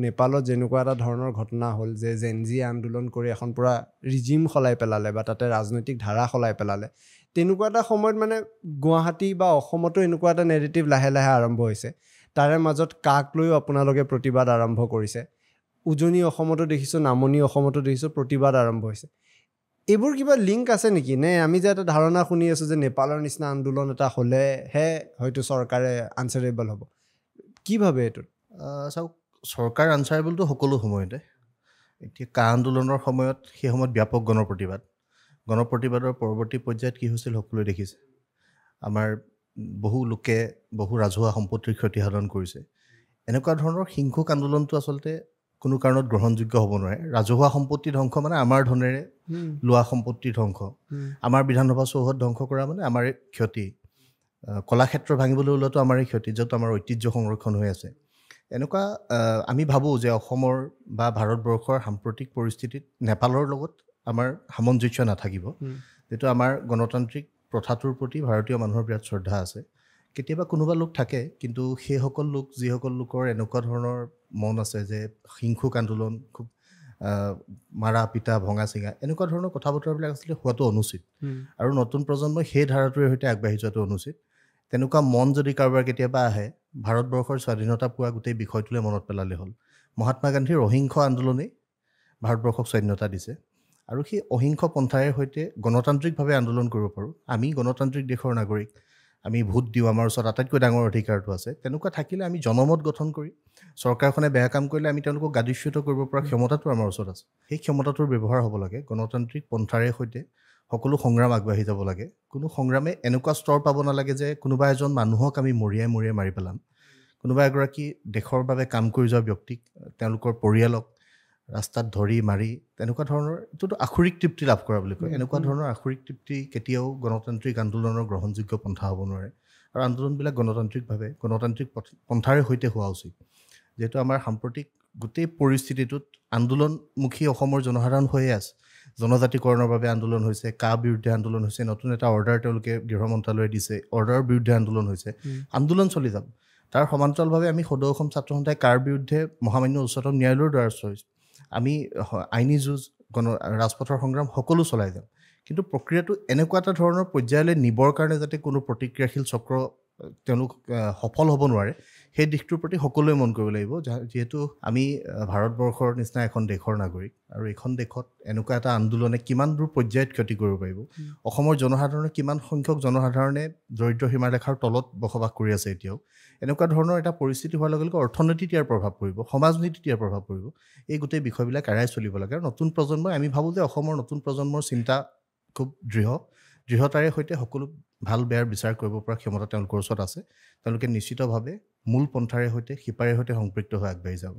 নেপালত যেনেকুৱা এটা ধৰণৰ ঘটনা হ'ল যে জেনজি আন্দোলন কৰি এখন পুৰা ৰিজিম সলাই পেলালে বা তাতে ৰাজনৈতিক ধাৰা সলাই পেলালে তেনেকুৱা এটা সময়ত মানে গুৱাহাটী বা অসমতো এনেকুৱা এটা নেৰেটিভ লাহে লাহে আৰম্ভ হৈছে তাৰে মাজত কাক লৈও আপোনালোকে প্ৰতিবাদ আৰম্ভ কৰিছে উজনি অসমতো দেখিছোঁ নামনি অসমতো দেখিছোঁ প্ৰতিবাদ আৰম্ভ হৈছে এইবোৰ কিবা লিংক আছে নেকি নে আমি যে এটা ধাৰণা শুনি আছোঁ যে নেপালৰ নিচিনা আন্দোলন এটা হ'লেহে হয়তো চৰকাৰে আনচাৰেবল হ'ব কি ভাবে এইটো চাওক চৰকাৰ আনচাৰেবলটো সকলো সময়তে এতিয়া কা আন্দোলনৰ সময়ত সেই সময়ত ব্যাপক গণপ্ৰতিবাদৰ পৰৱৰ্তী পৰ্যায়ত কি হৈছিল সকলোৱে দেখিছে আমাৰ বহু লোকে বহু ৰাজহুৱা সম্পত্তিৰ ক্ষতিসাধন কৰিছে এনেকুৱা ধৰণৰ হিংসুক আন্দোলনটো আচলতে কোনো কাৰণত গ্ৰহণযোগ্য হ'ব নোৱাৰে ৰাজহুৱা সম্পত্তি ধ্বংস মানে আমাৰ ধনেৰে লোৱা সম্পত্তি ধ্বংস আমাৰ বিধানসভা চৌহদ ধ্বংস কৰা মানে আমাৰ ক্ষতি কলাক্ষেত্ৰ ভাঙিবলৈ ওলোৱাটো আমাৰ ক্ষতি য'ত আমাৰ ঐতিহ্য সংৰক্ষণ হৈ আছে এনেকুৱা আমি ভাবোঁ যে অসমৰ বা ভাৰতবৰ্ষৰ সাম্প্ৰতিক পৰিস্থিতিত নেপালৰ লগত আমাৰ সামঞ্জস্য নাথাকিব যিটো আমাৰ গণতান্ত্ৰিক প্ৰথাটোৰ প্ৰতি ভাৰতীয় মানুহৰ বিৰাট শ্ৰদ্ধা আছে কেতিয়াবা কোনোবা লোক থাকে কিন্তু সেইসকল লোক যিসকল লোকৰ এনেকুৱা ধৰণৰ মন আছে যে হিংসুক আন্দোলন খুব মাৰা পিটা ভঙা চিঙা এনেকুৱা ধৰণৰ কথা বতৰাবিলাক আচলতে হোৱাটো অনুচিত আৰু নতুন প্ৰজন্মই সেই ধাৰাটোৰ সৈতে আগবাঢ়ি যোৱাটো অনুচিত তেনেকুৱা মন যদি কাৰোবাৰ কেতিয়াবা আহে ভাৰতবৰ্ষৰ স্বাধীনতা পোৱা গোটেই বিষয়টোলৈ মনত পেলালে হ'ল মহাত্মা গান্ধীৰ অহিংস আন্দোলনেই ভাৰতবৰ্ষক স্বাধীনতা দিছে আৰু সেই অহিংস পন্থাৰে সৈতে গণতান্ত্ৰিকভাৱে আন্দোলন কৰিব পাৰোঁ আমি গণতান্ত্ৰিক দেশৰ নাগৰিক আমি ভোট দিওঁ আমাৰ ওচৰত আটাইতকৈ ডাঙৰ অধিকাৰটো আছে তেনেকুৱা থাকিলে আমি জনমত গঠন কৰি চৰকাৰখনে বেয়া কাম কৰিলে আমি তেওঁলোকক গাদীচ্যুত কৰিব পৰা ক্ষমতাটো আমাৰ ওচৰত আছে সেই ক্ষমতাটোৰ ব্যৱহাৰ হ'ব লাগে গণতান্ত্ৰিক পন্থাৰে সৈতে সকলো সংগ্ৰাম আগবাঢ়ি যাব লাগে কোনো সংগ্ৰামে এনেকুৱা স্তৰ পাব নালাগে যে কোনোবা এজন মানুহক আমি মৰিয়াই মাৰি পেলাম কোনোবা এগৰাকী দেশৰ বাবে কাম কৰি যোৱা ব্যক্তিক তেওঁলোকৰ পৰিয়ালক ৰাস্তাত ধৰি মাৰি তেনেকুৱা ধৰণৰ এইটোতো আখৰিক তৃপ্তি লাভ কৰা বুলি কয় এনেকুৱা ধৰণৰ আখৰিক তৃপ্তি কেতিয়াও গণতান্ত্ৰিক আন্দোলনৰ গ্ৰহণযোগ্য পন্থা হ'ব নোৱাৰে আৰু আন্দোলনবিলাক গণতান্ত্ৰিকভাৱে গণতান্ত্ৰিক পন্থাৰে সৈতে হোৱা উচিত যিহেতু আমাৰ সাম্প্ৰতিক গোটেই পৰিস্থিতিটোত আন্দোলনমুখী অসমৰ জনসাধাৰণ হৈয়ে আছে জনজাতিকৰণৰ বাবে আন্দোলন হৈছে কা বিৰুদ্ধে আন্দোলন হৈছে নতুন এটা অৰ্ডাৰ তেওঁলোকে গৃহ মন্ত্ৰালয়ে দিছে অৰ্ডাৰৰ বিৰুদ্ধে আন্দোলন হৈছে আন্দোলন চলি যাব তাৰ সমান্তৰালভাৱে আমি সদৌ অসম ছাত্ৰ সন্থাই কাৰ বিৰুদ্ধে মহামান্য উচ্চতম ন্যায়ালয়ৰ দ্বাৰস্থ হৈছোঁ আমি আইনী যুঁজ ৰাজপথৰ সংগ্ৰাম সকলো চলাই যাম কিন্তু প্ৰক্ৰিয়াটো এনেকুৱা এটা ধৰণৰ পৰ্যায়লৈ নিবৰ কাৰণে যাতে কোনো প্ৰতিক্ৰিয়াশীল চক্ৰ তেওঁলোক সফল হ'ব নোৱাৰে সেই দিশটোৰ প্ৰতি সকলোৱে মন কৰিব লাগিব যিহেতু আমি ভাৰতবৰ্ষৰ নিচিনা এখন দেশৰ নাগৰিক আৰু এইখন দেশত এনেকুৱা এটা আন্দোলনে কিমান দূৰ পৰ্যায়ত ক্ষতি কৰিব পাৰিব অসমৰ জনসাধাৰণৰ কিমান সংখ্যক জনসাধাৰণে দৰিদ্ৰ সীমাৰেখাৰ তলত বসবাস কৰি আছে এতিয়াও এনেকুৱা ধৰণৰ এটা পৰিস্থিতি হোৱাৰ লগে লগে অৰ্থনীতিত ইয়াৰ প্ৰভাৱ পৰিব সমাজনীতিত ইয়াৰ প্ৰভাৱ পৰিব এই গোটেই বিষয়বিলাক এৰাই চলিব লাগে আৰু নতুন প্ৰজন্মই আমি ভাবোঁ যে অসমৰ নতুন প্ৰজন্মৰ চিন্তা খুব দৃঢ়তাৰে সৈতে সকলো ভাল বেয়াৰ বিচাৰ কৰিব পৰা ক্ষমতা তেওঁলোকৰ ওচৰত আছে তেওঁলোকে নিশ্চিতভাৱে মূল পন্থাৰে সৈতে শিপাৰে সৈতে সম্পৃক্ত হৈ আগবাঢ়ি যাব